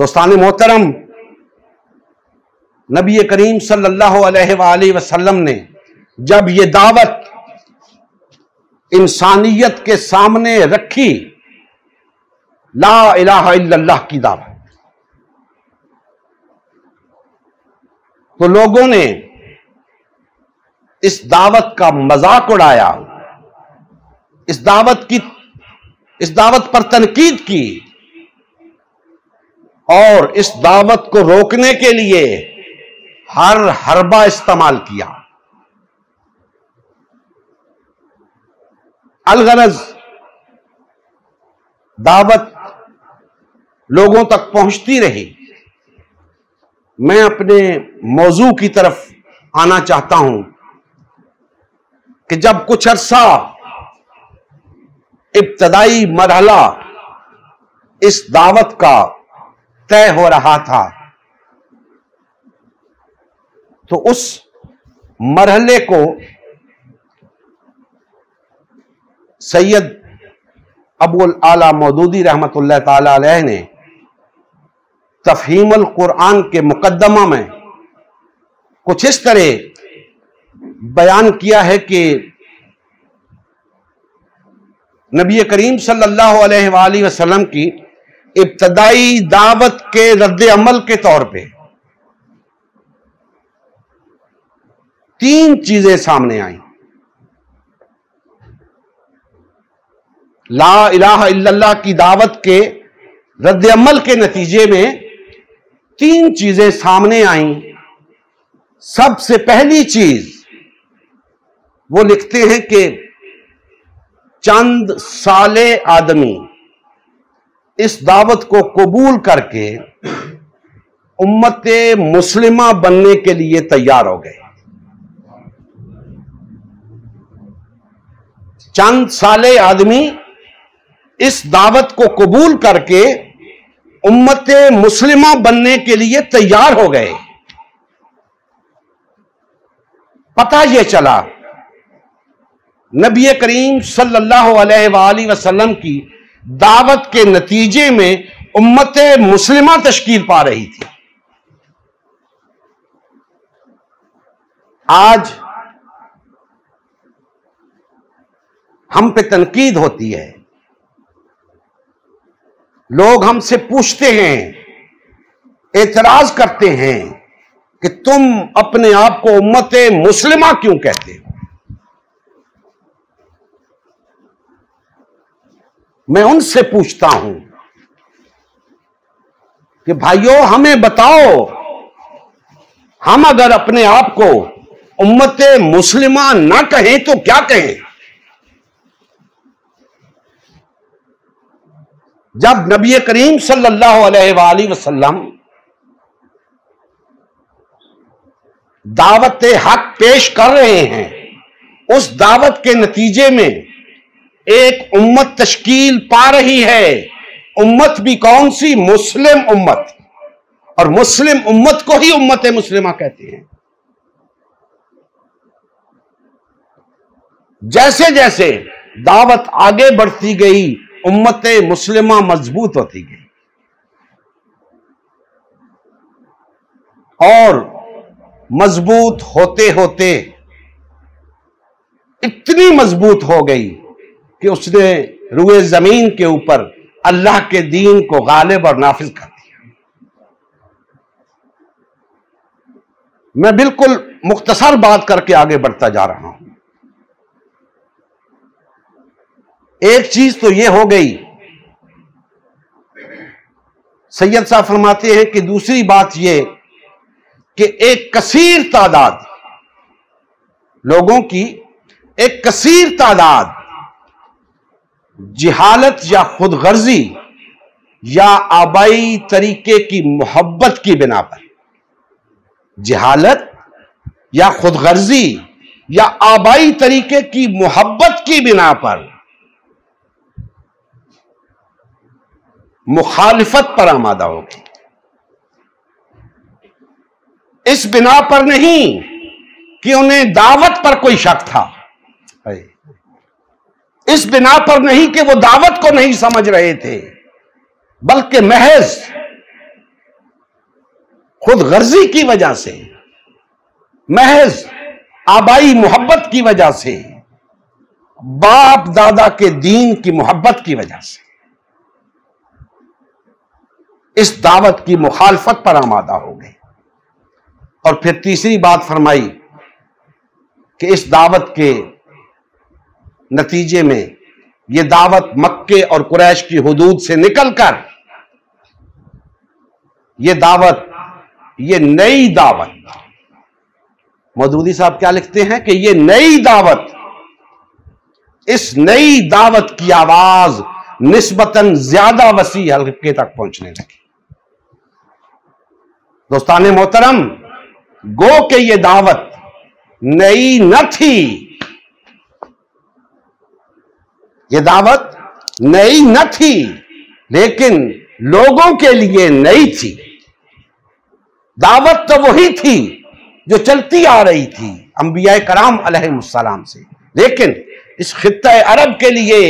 दोस्तान मोहतरम, नबी करीम सल्लल्लाहु अलैहि वसल्लम ने जब ये दावत इंसानियत के सामने रखी, ला इलाहा इल्लल्लाह की दावत, तो लोगों ने इस दावत का मजाक उड़ाया, इस दावत पर तनकीद की और इस दावत को रोकने के लिए हर हरबा इस्तेमाल किया। अलगरज दावत लोगों तक पहुंचती रही। मैं अपने मौजू की तरफ आना चाहता हूं कि जब कुछ अरसा इब्तदाई मरहला इस दावत का तय हो रहा था, तो उस मरहले को सैयद अबुल आला मौदूदी रहमतुल्लाह ताला अलैह ने तफहीमुल कुरान के मुकद्दमा में कुछ इस तरह बयान किया है कि नबी करीम सल्लल्लाहु अलैहि वसल्लम की इब्तदाई दावत के रद्द अमल के तौर पे 3 चीजें सामने आई। ला इलाहा इल्लल्लाह की दावत के रद्द अमल के नतीजे में 3 चीजें सामने आई। सबसे पहली चीज वो लिखते हैं कि चंद साले आदमी इस दावत को कबूल करके उम्मते मुस्लिमा बनने के लिए तैयार हो गए। चंद साले आदमी इस दावत को कबूल करके उम्मते मुस्लिमा बनने के लिए तैयार हो गए। पता यह चला नबी करीम सल्लल्लाहु अलैहि वसल्लम की दावत के नतीजे में उम्मते मुस्लिमा तश्कील पा रही थी। आज हम पे तनकीद होती है, लोग हमसे पूछते हैं, एतराज करते हैं कि तुम अपने आप को उम्मते मुस्लिमा क्यों कहते हो। मैं उनसे पूछता हूं कि भाइयों, हमें बताओ, हम अगर अपने आप को उम्मते मुस्लिमा ना कहें तो क्या कहें। जब नबी करीम सल्लल्लाहु अलैहि वसल्लम दावत हक पेश कर रहे हैं, उस दावत के नतीजे में एक उम्मत तश्कील पा रही है। उम्मत भी कौन सी? मुस्लिम उम्मत। और मुस्लिम उम्मत को ही उम्मत मुस्लिमा कहते हैं। जैसे जैसे दावत आगे बढ़ती गई, उम्मत मुस्लिमा मजबूत होती गई और मजबूत होते होते इतनी मजबूत हो गई कि उसने रुए जमीन के ऊपर अल्लाह के दीन को गालिब और नाफिज कर दिया। मैं बिल्कुल मुख्तसर बात करके आगे बढ़ता जा रहा हूं। एक चीज तो यह हो गई, सैयद साहब फरमाते हैं कि दूसरी बात यह कि एक कसीर तादाद लोगों की, एक कसीर तादाद जिहालत या खुदगर्जी या आबाई तरीके की मोहब्बत की बिना पर, जिहालत या खुदगर्जी या आबाई तरीके की मोहब्बत की बिना पर मुखालिफत पर आमादा होगी। इस बिना पर नहीं कि उन्हें दावत पर कोई शक था, इस बिना पर नहीं कि वो दावत को नहीं समझ रहे थे, बल्कि महज खुद गर्जी की वजह से, महज आबाई मोहब्बत की वजह से, बाप दादा के दीन की मोहब्बत की वजह से इस दावत की मुखालफत पर आमादा हो गए। और फिर तीसरी बात फरमाई कि इस दावत के नतीजे में यह दावत मक्के और कुरैश की हुदूद से निकलकर यह दावत, यह नई दावत, मौदूदी साहब क्या लिखते हैं कि यह नई दावत, इस नई दावत की आवाज निस्बतन ज्यादा वसी हल्के तक पहुंचने लगी। दोस्ताने मोहतरम, गो के ये दावत नई न थी, ये दावत नई न थी, लेकिन लोगों के लिए नई थी। दावत तो वही थी जो चलती आ रही थी अंबिया कराम अलैहिमुस्सलाम से, लेकिन इस खित्ता अरब के लिए,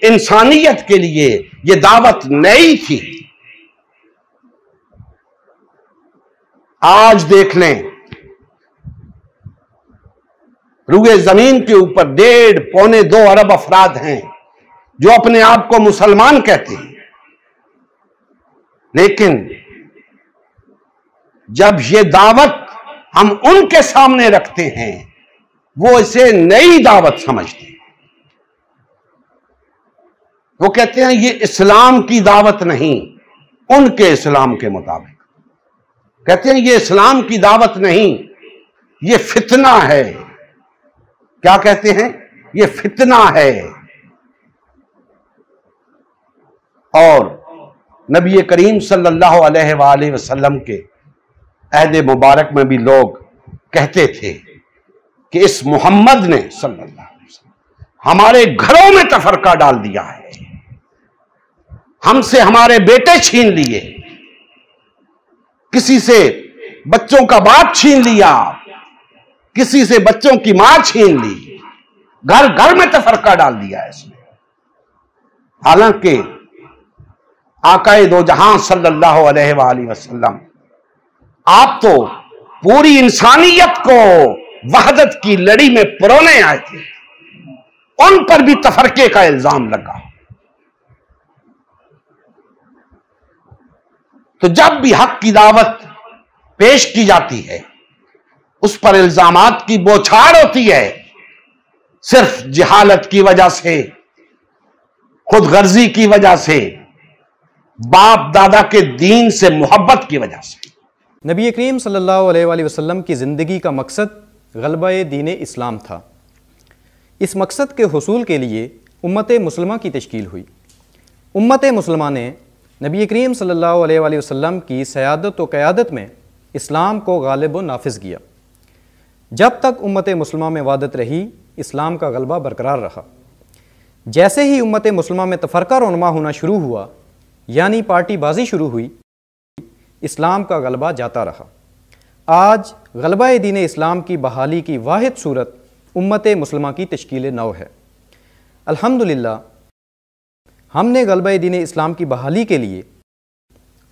इंसानियत के लिए यह दावत नई थी। आज देख लें, रुए जमीन के ऊपर 1.5-2 अरब अफराद हैं जो अपने आप को मुसलमान कहते हैं, लेकिन जब ये दावत हम उनके सामने रखते हैं, वो इसे नई दावत समझते हैं। वो कहते हैं ये इस्लाम की दावत नहीं, उनके इस्लाम के मुताबिक कहते हैं ये इस्लाम की दावत नहीं, ये फितना है। क्या कहते हैं? ये फितना है। और नबी करीम सल्लल्लाहु अलैहि वसल्लम के अहद मुबारक में भी लोग कहते थे कि इस मोहम्मद ने सल्लल्लाहु अलैहि वसल्लम हमारे घरों में तफरका डाल दिया है, हमसे हमारे बेटे छीन लिए, किसी से बच्चों का बाप छीन लिया, किसी से बच्चों की मां छीन ली, घर घर में तफरका डाल दिया है इसने। हालांकि आकाए दो जहां सल्लल्लाहु अलैहि वसल्लम आप तो पूरी इंसानियत को वहदत की लड़ी में परोने आए थे, उन पर भी तफरके का इल्जाम लगा। तो जब भी हक की दावत पेश की जाती है, उस पर इल्जामात की बौछार होती है, सिर्फ जिहालत की वजह से, खुद गर्जी की वजह से, बाप दादा के दीन से मोहब्बत की वजह से। नबी करीम सल्लल्लाहु अलैहि वसल्लम की ज़िंदगी का मकसद ग़लबा दीन इस्लाम था। इस मकसद के हुसूल के लिए उम्मत मुस्लिमा की तश्कील हुई। उम्मत मुस्लिमा ने नबी करीम सल्लल्लाहु अलैहि वसल्लम की सयादत व क़यादत में इस्लाम को गालिब व नाफिज़ किया। जब तक उम्मत मुस्लिमा में वादत रही, इस्लाम का गलबा बरकरार रहा। जैसे ही उम्मत मुस्लिमा में तफरका रोनमा होना शुरू हुआ, यानी पार्टी बाजी शुरू हुई, इस्लाम का गलबा जाता रहा। आज गलबा दीन इस्लाम की बहाली की वाहिद सूरत उम्मत मुस्लिमा की तश्कील नौ है। अल्हम्दुलिल्लाह, हमने गलबा दीन इस्लाम की बहाली के लिए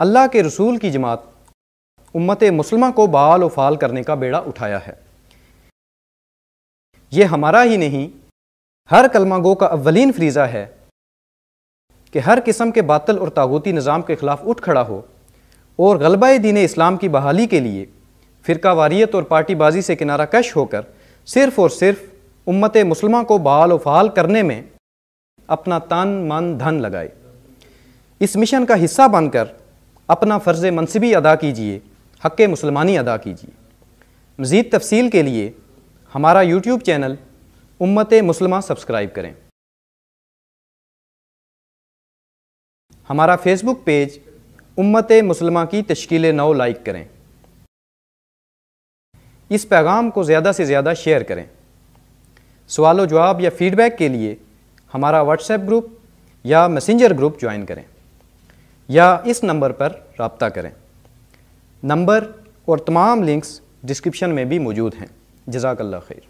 अल्लाह के रसूल की जमात उम्मत मुस्लिमा को बाल व फाल करने का बेड़ा उठाया है। ये हमारा ही नहीं, हर कलमा गो का अव्वलीन फरीज़ा है कि हर किस्म के बातिल और तागूती निज़ाम के ख़िलाफ़ उठ खड़ा हो और गलबा दीन इस्लाम की बहाली के लिए फ़िरका वारियत और पार्टी बाजी से किनारा कश होकर सिर्फ़ और सिर्फ उम्मत मुस्लिमा को बाल व फाल करने में अपना तन मन धन लगाए। इस मिशन का हिस्सा बनकर अपना फ़र्ज़ मनसिबी अदा कीजिए, हक़ मुसलमानी अदा कीजिए। मज़ीद तफ़सील के लिए हमारा यूट्यूब चैनल उम्मत मुस्लिमा सब्सक्राइब करें। हमारा फेसबुक पेज उम्मत मुस्लिमा की तश्कील नौ लाइक करें। इस पैगाम को ज़्यादा से ज़्यादा शेयर करें। सवाल जवाब या फ़ीडबैक के लिए हमारा व्हाट्सएप ग्रुप या मैसेंजर ग्रुप ज्वाइन करें या इस नंबर पर रब्ता करें। नंबर और तमाम लिंक्स डिस्क्रिप्शन में भी मौजूद हैं। जज़ाकल्लाह खैर।